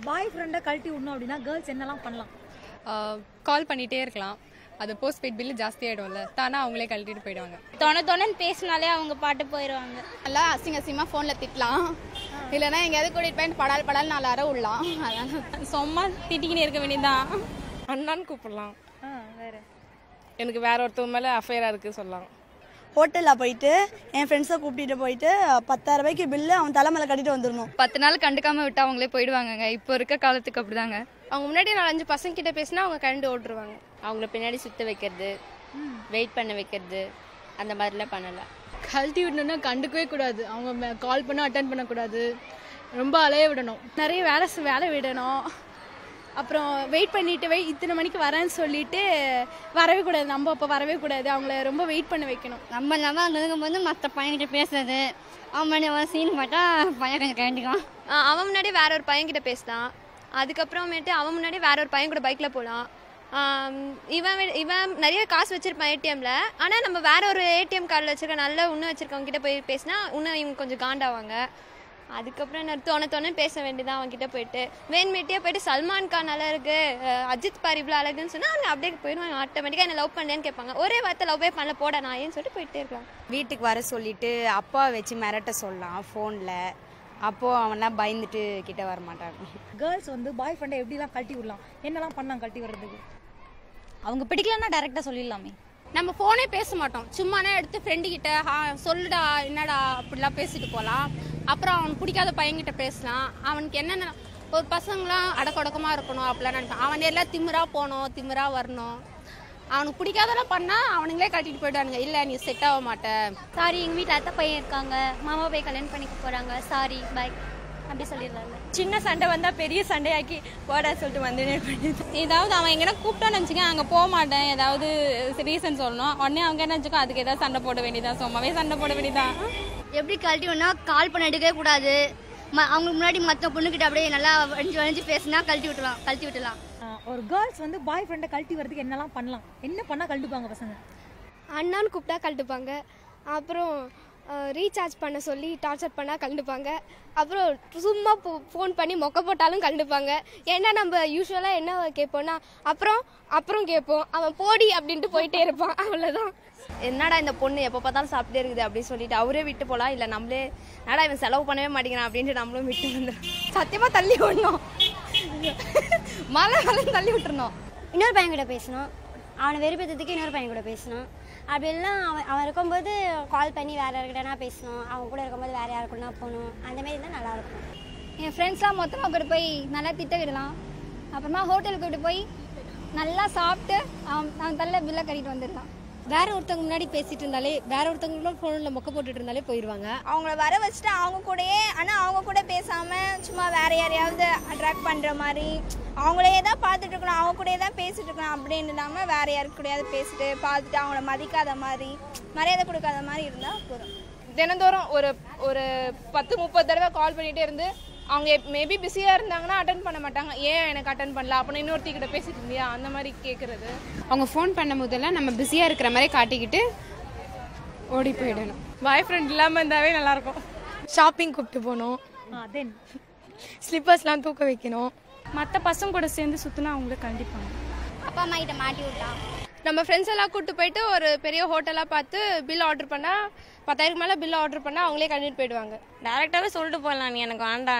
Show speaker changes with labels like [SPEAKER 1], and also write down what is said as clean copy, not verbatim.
[SPEAKER 1] பாய் ஃப்ரெண்டை கழட்டி விடணும் அப்படின்னா கேர்ள்ஸ் என்னெல்லாம் பண்ணலாம்?
[SPEAKER 2] கால் பண்ணிகிட்டே இருக்கலாம். அது போஸ்ட் பெய்ட் பில்லு ஜாஸ்தி ஆகிடும்ல, தானே அவங்களே கழட்டிட்டு போயிடுவாங்க.
[SPEAKER 3] தொணன்னு பேசினாலே அவங்க பாட்டு போயிடுவாங்க.
[SPEAKER 4] நல்லா அசிங்கமாக ஃபோனில் திட்டலாம், இல்லைன்னா எங்கேயாவது கூட்டிகிட்டு போய் படால் 4 அரை விடலாம். அதான்
[SPEAKER 3] சும்மா திட்டிக்கினே இருக்க வேண்டியதான்.
[SPEAKER 5] அண்ணான்னு கூப்பிடலாம்.
[SPEAKER 1] வேற
[SPEAKER 5] எனக்கு வேற ஒருத்தவங்க மேலே அஃபேராக இருக்குது சொல்லலாம்.
[SPEAKER 6] ஹோட்டலில் போயிட்டு என் ஃப்ரெண்ட்ஸை கூப்பிட்டு போயிட்டு 10,000 ரூபாய்க்கு பில்லு அவன் தலைமையில் கட்டிட்டு வந்துடணும்.
[SPEAKER 2] 10 நாள் கண்டுக்காமல் விட்டு அவங்களே போயிடுவாங்க. இப்போ இருக்க காலத்துக்கு அப்படிதாங்க.
[SPEAKER 4] அவங்க முன்னாடி 4-5 பசங்க கிட்ட பேசினா அவங்க கண்டு ஓட்டுருவாங்க.
[SPEAKER 7] அவங்கள பின்னாடி சுத்த வைக்கிறது, வெயிட் பண்ண வைக்கிறது, அந்த மாதிரிலாம் பண்ணலாம்.
[SPEAKER 8] கழட்டி விடணும்னா கண்டுக்கவே கூடாது. அவங்க கால் பண்ண அட்டன் பண்ணக்கூடாது, ரொம்ப அலைய விடணும், நிறைய வேலை விடணும். அப்புறம் வெயிட் பண்ணிட்டு இத்தனை மணிக்கு வரேன்னு சொல்லிட்டு வரவே கூடாது. நம்ம அப்போ வரவே கூடாது, அவங்கள ரொம்ப வெயிட் பண்ண வைக்கணும்.
[SPEAKER 3] நம்ம அங்கே இருக்கும்போது மற்ற பையன்கிட்ட பேசுறது, அவன் சீன் பார்த்தா பையன் கொஞ்சம் கண்டிக்கும்.
[SPEAKER 4] அவன் முன்னாடி வேற ஒரு பையன்கிட்ட பேசலாம், அதுக்கப்புறமேட்டு அவன் முன்னாடி வேற ஒரு பையன் கூட பைக்கில் போகலாம். இவன் நிறைய காசு வச்சிருப்பான் ஏடிஎம்ல, ஆனால் நம்ம வேற ஒரு ஏடிஎம் கார்டில் வச்சிருக்க நல்ல இன்னும் வச்சிருக்கவங்க கிட்ட போய் பேசினா இன்னும் இவங்க கொஞ்சம் காண்டாவாங்க. அதுக்கப்புறம் தோணு பேச வேண்டியதான் அவங்ககிட்ட போயிட்டு. வேன்மேட்டியாக போயிட்டு சல்மான் கான் நல்லா இருக்கு, அஜித் பார் இவ்வளோ அழகுன்னு சொன்னால் அவங்க அப்படியே போயிடுவாங்க. ஆட்டோமேட்டிக்காக என்ன லவ் பண்ணேன்னு கேட்பாங்க. ஒரே வார்த்தை லவ்வே பண்ணல போட நான் ஏன்னு சொல்லிட்டு போயிட்டே இருக்கலாம்.
[SPEAKER 9] வீட்டுக்கு வர சொல்லிட்டு அப்பா வச்சு மிரட்ட சொல்லலாம் ஃபோனில். அப்போது அவன்லாம் பயந்துட்டு கிட்ட வர மாட்டாங்க.
[SPEAKER 1] கேர்ள்ஸ் வந்து பாய் ஃப்ரெண்டை எப்படிலாம் கழட்டி விடலாம், என்னெல்லாம் பண்ணலாம் கழட்டி வர்றதுக்கு?
[SPEAKER 3] அவங்க பிடிக்கலன்னா டைரெக்டாக சொல்லிடலாமே.
[SPEAKER 4] நம்ம ஃபோனே பேச மாட்டோம், சும்மானே எடுத்து ஃப்ரெண்டு கிட்ட சொல்லுடா என்னடா அப்படிலாம் பேசிட்டு போகலாம். அப்புறம் அவனுக்கு பிடிக்காத பையன்கிட்ட பேசலாம். அவனுக்கு என்னென்ன ஒரு பசங்களாம் அடக்கொடக்கமாக இருக்கணும் அப்படிலாம் நினைப்பான். அவன் எல்லாம் திமிரா போகணும், திமிரா வரணும். அவனுக்கு பிடிக்காதெல்லாம் பண்ணால் அவனுங்களே கட்டிட்டு போயிட்டானுங்க. இல்லை நீ செட் ஆக மாட்டேன்,
[SPEAKER 3] சாரி எங்கள் வீட்டில் அத்தை பையன் இருக்காங்க, மாமா போய் கல்யாணம் பண்ணிக்க போகிறாங்க, சாரி பை அப்படி சொல்லிடலாம்ல.
[SPEAKER 8] சின்ன சண்டை வந்தால் பெரிய சண்டையாக்கி போடா சொல்லிட்டு வந்து
[SPEAKER 3] ஏதாவது அவன் எங்கன்னா கூப்பிட்டான்னு நினச்சிக்க அங்கே போக மாட்டேன், ஏதாவது ரீசன் சொல்லணும். உடனே அவங்க என்ன நினச்சிக்கோ அதுக்கு ஏதாவது சண்டை போட வேண்டியதான், சும்மாவே சண்டை போட வேண்டியதான். எப்படி கழட்டி வேணா கால் பண்ண எடுக்கவே கூடாது. அவங்களுக்கு முன்னாடி மற்ற பொண்ணுக்கிட்ட அப்படியே நல்லா வளைஞ்சு பேசினா கழட்டி விட்டுலாம்.
[SPEAKER 1] ஒரு கேர்ள்ஸ் வந்து பாய் ஃப்ரெண்டை கழட்டி வர்றதுக்கு என்னெல்லாம் பண்ணலாம், என்ன பண்ணால் கழட்டுப்பாங்க பசங்க?
[SPEAKER 4] அண்ணான்னு கூப்பிட்டா கழட்டுப்பாங்க. அப்புறம் ரீசார்ஜ் பண்ண சொல்லி டார்ச்சர் பண்ணால் கழட்டுப்பாங்க. அப்புறம் சும்மா ஃபோன் பண்ணி மொக்க போட்டாலும் கழட்டுப்பாங்க. ஏன்னா நம்ம யூஸ்வலாக என்ன கேட்போம்னா அப்புறம் கேட்போம், அவன் போடி அப்படின்ட்டு போயிட்டே இருப்பான், அவ்வளோதான்.
[SPEAKER 7] என்னடா இந்த பொண்ணு எப்போ பார்த்தாலும் சாப்பிட்டே இருக்குது அப்படின்னு சொல்லிட்டு அவரே விட்டு போகலாம். இல்லை நம்மளே என்னடா இவன் செலவு பண்ணவே மாட்டேங்கிறான் அப்படின்ட்டு நம்மளும் விட்டு வந்துடும்.
[SPEAKER 4] சத்தியமாக தள்ளி விடணும், மழை தள்ளி விட்டுருணும்.
[SPEAKER 3] இன்னொரு பையன் கூட பேசணும், அவனை வெறுப்பேற்றதுக்கு இன்னொரு பையன் கூட பேசணும். அப்படி எல்லாம் அவன் இருக்கும்போது கால் பண்ணி வேறு யாருக்கிட்டனா பேசணும், அவன் கூட இருக்கும்போது வேறு யாருக்குன்னா போகணும். அந்தமாரி தான் நல்லாயிருக்கும்.
[SPEAKER 4] என் ஃப்ரெண்ட்ஸ்லாம் மொத்தமாக கூட போய் நல்லா திட்ட விடலாம். அப்புறமா ஹோட்டலுக்கு கூப்பிட்டு போய் நல்லா சாப்பிட்டு அவன் தள்ள பில்லை கட்டிட்டு வந்துடலாம்.
[SPEAKER 8] வேற ஒருத்தவங்க முன்னாடி பேசிட்டு இருந்தாலே, வேற ஒருத்தவங்களும் ஃபோனில் மொக்க போட்டுட்டு இருந்தாலே போயிடுவாங்க.
[SPEAKER 4] அவங்கள வர வச்சுட்டு அவங்க கூடயே, ஆனால் அவங்க கூட பேசாமல் சும்மா வேற யாரையாவது அட்ராக்ட் பண்ணுற மாதிரி அவங்களே தான் பார்த்துட்டு இருக்கணும், அவங்க கூடயே தான் பேசிட்டு இருக்கணும் அப்படின்னு இல்லாமல் வேற யாருக்கு கூடயாவது பேசிட்டு பார்த்துட்டு அவங்கள மதிக்காத மாதிரி மரியாதை கொடுக்காத மாதிரி இருந்தால் போதும்.
[SPEAKER 5] தினந்தோறும் ஒரு 10-30 தடவை கால் பண்ணிகிட்டே இருந்து அவங்க மேபி பிஸியாக இருந்தாங்கன்னா அட்டன் பண்ண மாட்டாங்க. ஏன் எனக்கு அட்டன் பண்ணல, அப்போ இன்னொருத்திக்கிட்ட பேசிட்டு இருந்தியா அந்த மாதிரி கேட்குறது.
[SPEAKER 2] அவங்க ஃபோன் பண்ணும் போதெல்லாம் நம்ம பிஸியாக இருக்கிற மாதிரி காட்டிக்கிட்டு ஓடி போயிடணும். பாய் ஃப்ரெண்ட் இல்லாமல் இருந்தாவே நல்லாயிருக்கும். ஷாப்பிங் கூப்பிட்டு போகணும்,
[SPEAKER 1] தென்
[SPEAKER 2] ஸ்லிப்பர்ஸ்லாம் தூக்க வைக்கணும்.
[SPEAKER 8] மற்ற பசங்க கூட சேர்ந்து சுற்றினா அவங்கள கண்டிப்பாங்க.
[SPEAKER 3] அப்பா அம்மா கிட்ட மாட்டி விடலாம்.
[SPEAKER 4] நம்ம ஃப்ரெண்ட்ஸ் எல்லாம் கூப்பிட்டு போயிட்டு ஒரு பெரிய ஹோட்டலாக பார்த்து பில் ஆர்டர் பண்ணால் 10,000 மேலே பில் ஆர்டர் பண்ணால் அவங்களே கட்டிட்டு போயிடுவாங்க.
[SPEAKER 7] டேரெக்டாகவே சொல்லிட்டு போகலாம், நீ எனக்கு வேண்டாம்